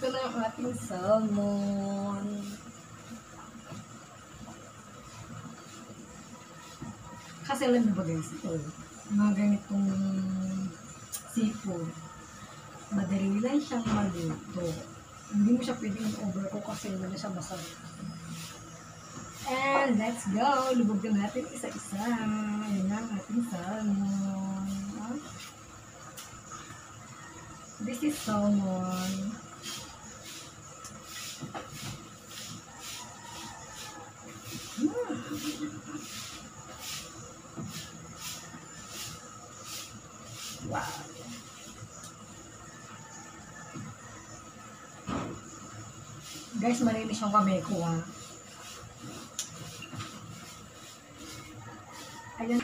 Ito na ang ating salmon. Kasi alam niyo ba guys, ito, mga ganitong seafood, madali lang siyang maluto. Hindi mo siya pwedeng overcook kasi hindi na siya masarap. And let's go! Lubog na natin isa-isa. Ayan na ang ating salmon. This is salmon. Wow! Guys, malinis yung kamay ko ha. Ayan.